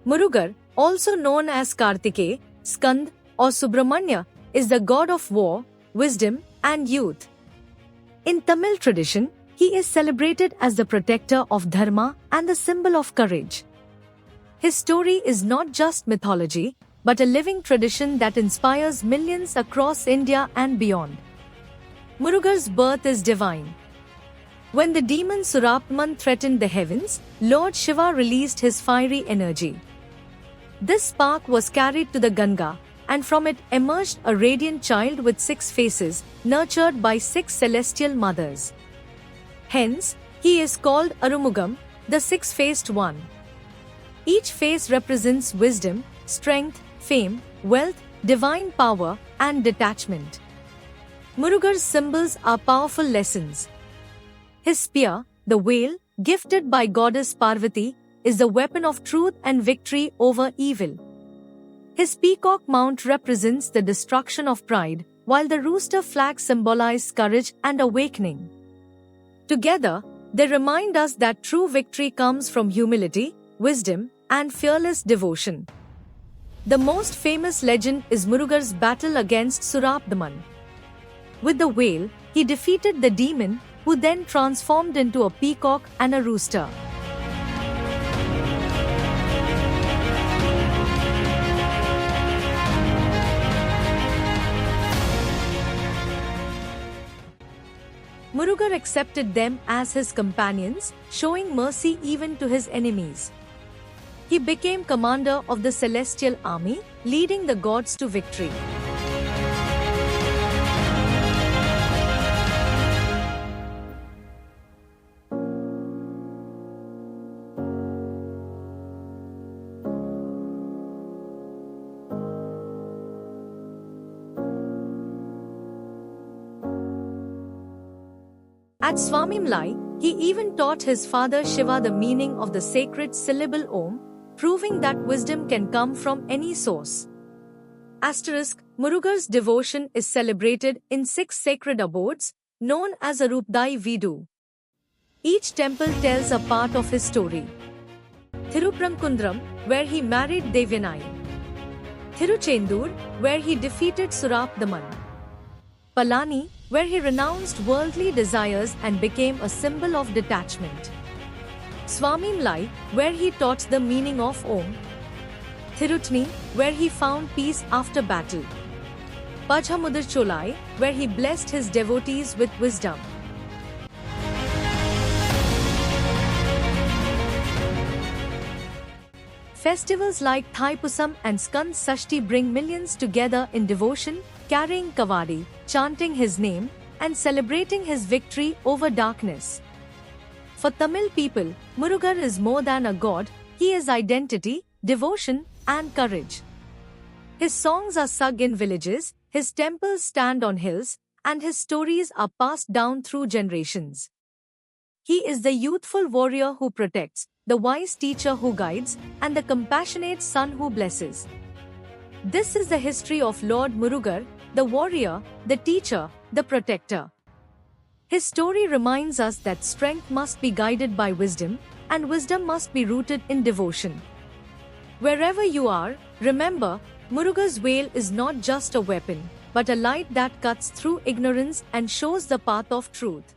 Murugar, also known as Kartikeya, Skand, or Subramanya, is the god of war, wisdom, and youth. In Tamil tradition, he is celebrated as the protector of dharma and the symbol of courage. His story is not just mythology, but a living tradition that inspires millions across India and beyond. Murugar's birth is divine. When the demon Surapman threatened the heavens, Lord Shiva released his fiery energy. This spark was carried to the Ganga, and from it emerged a radiant child with 6 faces, nurtured by 6 celestial mothers. Hence, he is called Arumugam, the 6-faced one. Each face represents wisdom, strength, fame, wealth, divine power, and detachment. Murugar's symbols are powerful lessons. His spear, the whale, gifted by goddess Parvati, is the weapon of truth and victory over evil. His peacock mount represents the destruction of pride, while the rooster flag symbolizes courage and awakening. Together, they remind us that true victory comes from humility, wisdom, and fearless devotion. The most famous legend is Murugar's battle against Surapdaman. With the whale, he defeated the demon, who then transformed into a peacock and a rooster. Murugar accepted them as his companions, showing mercy even to his enemies. He became commander of the celestial army, leading the gods to victory. At Swamimlai, he even taught his father Shiva the meaning of the sacred syllable Om, proving that wisdom can come from any source. Asterisk, Murugar's devotion is celebrated in 6 sacred abodes, known as Arupdai Vidu. Each temple tells a part of his story. Thiruprankundram, where he married Devyanai. Thiruchendur, where he defeated Surapdaman. Palani, where he renounced worldly desires and became a symbol of detachment. Swamimlai, where he taught the meaning of Om. Thirutni, where he found peace after battle. Pajhamudurcholai, where he blessed his devotees with wisdom. Festivals like Thaipusam and Skand Sashti bring millions together in devotion, carrying Kavadi, chanting his name, and celebrating his victory over darkness. For Tamil people, Murugar is more than a god, he is identity, devotion, and courage. His songs are sung in villages, his temples stand on hills, and his stories are passed down through generations. He is the youthful warrior who protects, the wise teacher who guides, and the compassionate son who blesses. This is the history of Lord Murugar, the warrior, the teacher, the protector. His story reminds us that strength must be guided by wisdom, and wisdom must be rooted in devotion. Wherever you are, remember, Murugar's whale is not just a weapon, but a light that cuts through ignorance and shows the path of truth.